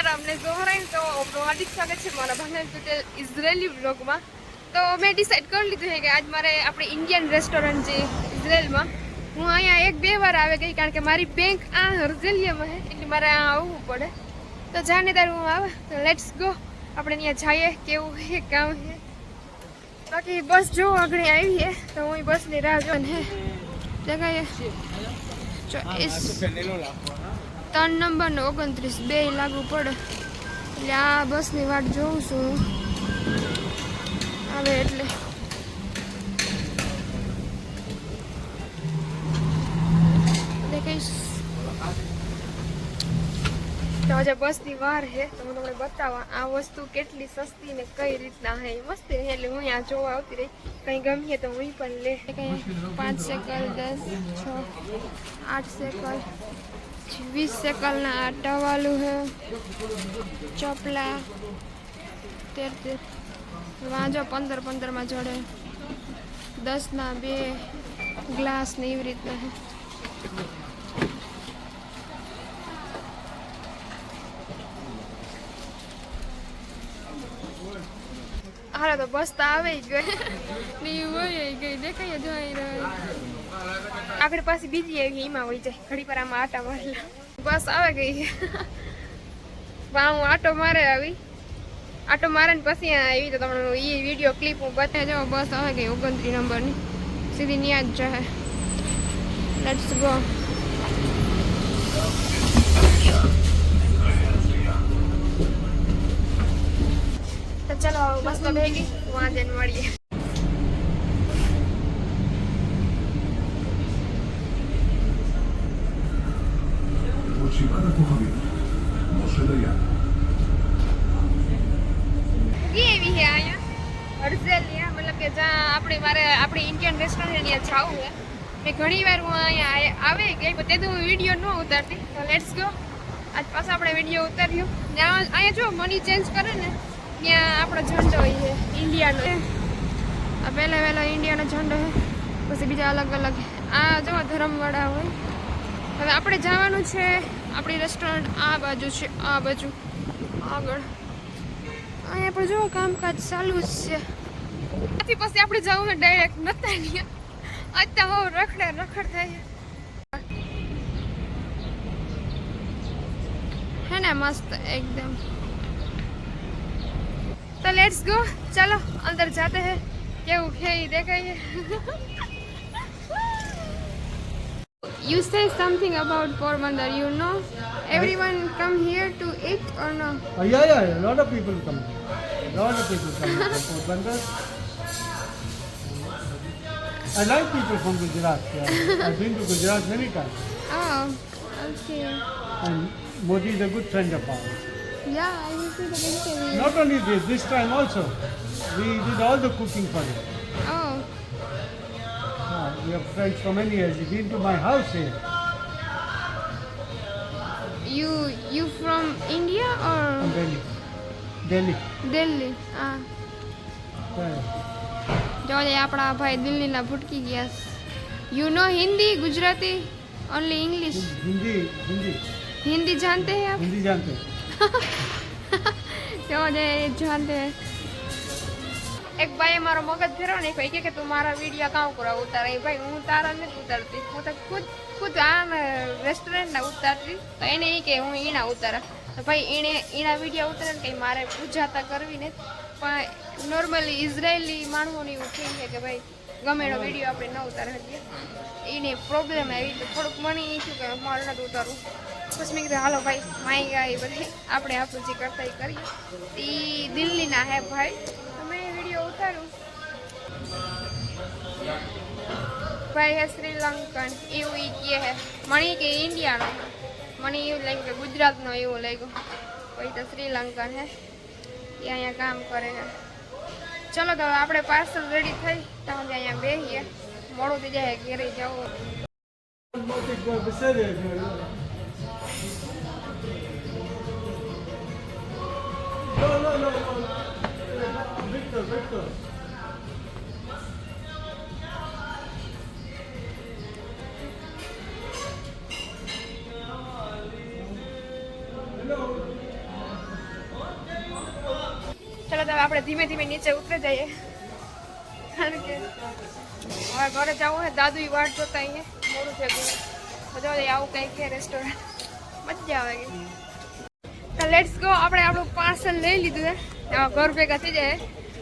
અમને જોહરાઈ તો હાર્દિક સ્વાગત છે મારા ભાંગર પટેલ ઇઝરાયલી વ્લોગમાં. તો મેં ડિસાઈડ કરી લીધું છે કે આજ મારે આપણે ઇન્ડિયન રેસ્ટોરન્ટ છે ઇઝરાયલમાં. હું અહીંયા 1-2 વાર આવી ગઈ કારણ કે મારી બેંક આ હર્જેલિયામાં છે એટલે મારે આ આવવું પડે. તો જાને તાર હું આવે તો લેટ્સ ગો, આપણે ત્યાં જઈએ કેવું છે કામ છે. બાકી બસ જો આગળ આવી છે તો હું બસની રાહ જોઈને હે જગાએ 3 નંબર ને 29 બે લાગુ પડે એટલે આ બસની વાટ જોઉં છું આવે એટલે. તો આજે બસની વાર છે તો હું તમને બતાવવા આ વસ્તુ કેટલી સસ્તી ને કઈ રીતના છે મસ્ત છે એટલે હું અહીંયા જોવા આવતી રહી. કંઈ ગમીએ તો હું પણ લે. કંઈ 5 શેકલ 10 6 8 શેકલ 20 શેકલના આ ટવાલું છે, ચપલા 13 વાંજો 15-15 જોડે 10ના 2 ગ્લાસ ને એવી રીતના છે. હાલો તો બસ તો આવી ગઈ ને વહી ગઈ દેખાય જોઈ રહી. આગળ પાછી બીજી આવી એમાં વહી જાય ઘડી પર આમાં આટા મારેલા. બસ આવે ગઈ હું આટો મારે આવી આટો મારે ને પછી આવી તો તમને એ વિડીયો ક્લિપ હું બતાવી જાઉં. બસ આવે ગઈ 29 નંબરની સીધી ન્યા જ જાય. Let's go. તો ચલો બસ તો ભેગી વહાં જઈને મળીએ. એવી છે અહીંયા હર્જેલિયા મતલબ કે જ્યાં આપણે ઇન્ડિયન રેસ્ટોરન્ટ ત્યાં જવું છે. મેં ઘણી વાર હું અહીંયા આવી ગઈ પણ તે હું વિડીયો ન ઉતારતી. તો લેટ્સ ગો આજ પાછા આપણે વિડીયો ઉતાર્યો. અહીંયા જો મની ચેન્જ કરે ને ત્યાં આપણો ઝંડો હોય છે ઇન્ડિયાનો. આ પહેલાં વહેલો ઇન્ડિયાનો ઝંડો છે પછી બીજા અલગ અલગ આ જો ધર્મવાળા હોય. હવે આપણે જવાનું છે આપણી રેસ્ટોરન્ટ આ બાજુ છે આ બાજુ આગળ. અહીંયા પણ જો કામકાજ ચાલુ જ છે. ત્યાંથી પછી આપણે જવું છે ડાયરેક્ટ નતા અત્યારે બહુ રખડ થાય है ना मस्त एकदम. तो लेट्स गो चलो अंदर जाते हैं केवू है देखाइए. You say something about Porbandar, you know everyone come here to eat or no? Yeah, a lot of people come to Porbandar. I like people from Gujarat. Yeah. I've been to Gujarat many times. Oh, okay. And Modi is a good friend of ours. Yeah, I will see the vegetable. Not only this time also, we did all the cooking for him. Oh, We have friends for many years. He's been to my house here. you from India or From Delhi. Delhi? Ah. Yeah. જો આપણા ભાઈ દિલ્હીના ભૂટકી ગયા. You know Hindi Gujarati only English? Hindi जानते हैं आप? हिंदी जानते हैं. જો जानते हैं. એક ભાઈએ મારો મગજ ફેરવો ને ભાઈ કે તું મારા વિડીયો કામ કરવા ઉતારે. ભાઈ હું તારા નથી ઉતારતી, હું તો ખુદ આ રેસ્ટોરન્ટના ઉતારતી. તો એને એ કે હું એના ઉતારા. તો ભાઈ એના વિડીયો ઉતારે ને કંઈ મારે પૂજાતા કરવી ને પણ નોર્મલી ઇઝરાયલી માણસોને એવું થઈ છે કે ભાઈ ગમે એનો વિડીયો આપણે ન ઉતારી શકીએ. એને પ્રોબ્લેમ આવી તો થોડુંક મને એ થયું કે મારે નથી ઉતારવું. પછી મેં કીધું હાલો ભાઈ માઈ ગયા એ બધી આપણે આપણું જે કરતા એ કરીએ. એ દિલ્હીના હે ભાઈ તમે વિડીયો ઉતારું. ભાઈ હે શ્રીલંકન એવું એ કહે હે. મને કે ઇન્ડિયાનો મને એવું લાગ્યું કે ગુજરાતનો એવું લાગ્યું. કોઈ તો શ્રીલંકન હે એ અહીંયા કામ કરે છે. ચલો તો આપણે પાર્સલ રેડી થઈ ત્યાં અહીંયા બેસીએ. મોડું થઈ જાય ઘેરે જવું. No. Victor. આપણે ધીમે ધીમે નીચે ઉતરી જઈએ કારણ કે હવે ઘરે જવું હોય દાદુ વાટ જોતા અહીંયા મોડું થઈ ગયું બધા આવું કંઈક છે રેસ્ટોરન્ટ મજા આવે ગઈ તો લેટ્સ ગો આપણે આપણું પાર્સલ લઈ લીધું છે હવે ઘર ભેગા થઈ જાય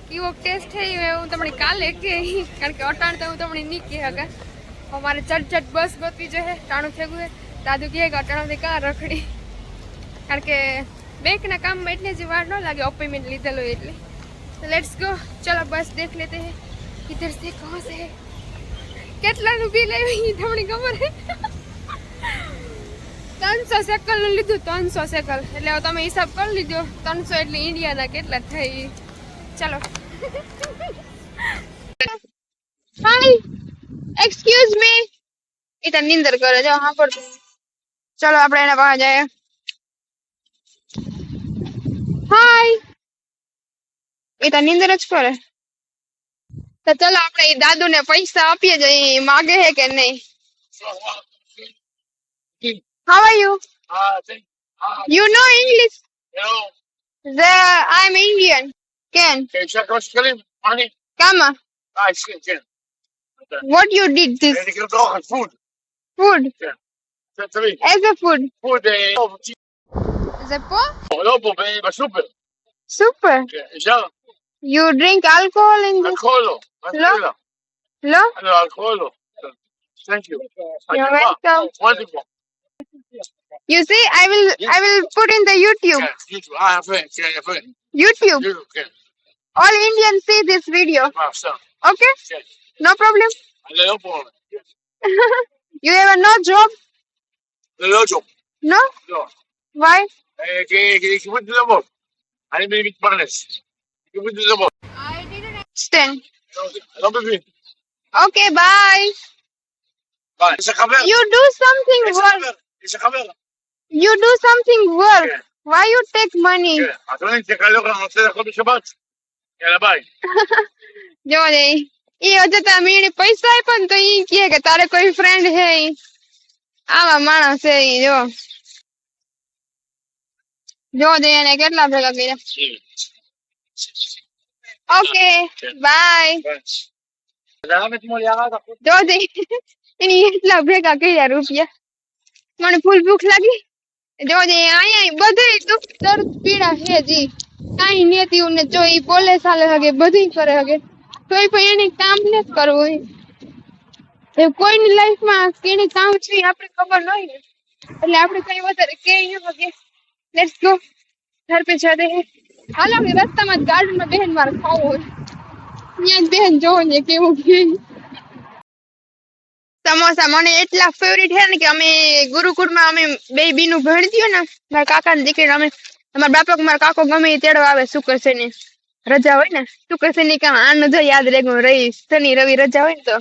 કેવો ટેસ્ટ થઈ હું તમને કાલે કે કારણ કે અટાણ તો હું તમને નહીં કહી શકે અમારે ચટ બસ ગોતવી જોઈએ ટાણું થયું છે દાદુ કહે કે અટાણાથી કાં રખડી કારણ કે બેંકના કામમાં એટલે જ વાર ન લાગે અપોઇન્ટમેન્ટ લીધેલો એટલે તો લેટ્સ ગો ચલો બસ દેખ લેતે હે કિધર સે કહો સે કેટલાનું બિલ આવ્યું તમને ખબર હે 300 સેકલનું લીધું 300 સેકલ એટલે હવે તમે હિસાબ કરી લીધો 300 એટલે ઇન્ડિયાના કેટલા થઈ ચલો હાય એક્સક્યુઝ મી એ તો નિંદર કરે જો હા પર ચલો આપણે એના પાસે જઈએ હાય એ તો નિંદર જ કરે તો ચલો આપણે એ દાદુને પૈસા આપીએ જ એ માગે હે કે નહીં How are you? You know English? No. I'm Indian. Can? Can you check what's getting money? Come on. I see it. What you did this? And you get dog food. Food. That's me. As a food. Food, Zepo? Lobo, baby, super. Super. Ja, You drink alcohol in this? alcohol. Lo? Lo? Alcohol. Thank you. You're welcome. Wonderful. You see, I will put in the YouTube. Yeah, you too. I have friends. Yeah, your friend. YouTube. You can. All Indians see this video. Wow, so. Okay? Yeah. No problem. Lobo. You have no job? Lobo. No? No. Why? Que muito lobo. Aí me parece. Que muito lobo. I didn't understand. Não bebi. Okay, bye. Vai. Essa cabela. You do something work. Essa cabela. You do something work. Yeah. Why you take money? Atrás de calor que não sei da conta Shabbat. Ela vai. જો ને એ હજુ તો મીણી પૈસા આપ્યા ને તો ઈ કહે કે તારે કોઈ ફ્રેન્ડ હે ઈ આવા માણસ છે ઈ જો દે એને કેટલા ભેગા કર્યા ઓકે બાય જો દે એની એટલા ભેગા કર્યા રૂપિયા મને ફૂલ ભૂખ લાગી જો દે અહીંયા બધે દુઃખ દર્દ પીડા છે જી કાઈ નેતી ને જો ઈ બોલે ચાલે હગે બધું કરે હગે તોય પણ એને કામ ન કરવું એ કોઈની લાઈફમાં કેને કામ છે આપણે ખબર ન હોય ને એટલે આપણે કઈ વધારે કે ન હગે લેટ્સ ગો ઘર પે જાતે હે હાલ આપણે રસ્તામાં ગાર્ડનમાં બહેન માર ખાવું હોય ત્યાં બહેન જોવો ને કેવું કે સમોસા મને એટલા ફેવરિટ છે ને કે અમે ગુરુકુળમાં અમે બે બીનું ભણતી ને મારા કાકાની દીકરીને અમે અમારા બાપા મારા કાકો ગમે એ તેડવા આવે શુક્ર શનિ રજા હોય ને શુક્ર શનિ કામ આનું જો યાદ રેગું રહી શનિ રવિ રજા હોય ને તો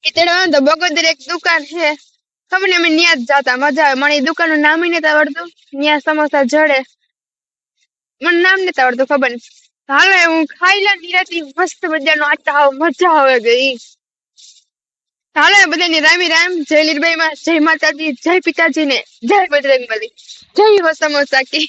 એ તેડવા તો બગોદર એક દુકાન છે ખબર ને અમે ન્યા જ જાતા મજા આવે મને એ દુકાનનું નામ નથી આવડતું ન્યા સમોસા જડે મને નામ નથી આવડતું ખબર નહીં હાલો હું ખાઈ લે નિરાતી મસ્ત મજાનો આટા મજા આવે ગઈ હાલો બધાની રામી રામ જય લીરબાઈ માં જય માતાજી જય પિતાજી ને જય બજરંગબલી જય હો સમોસા કી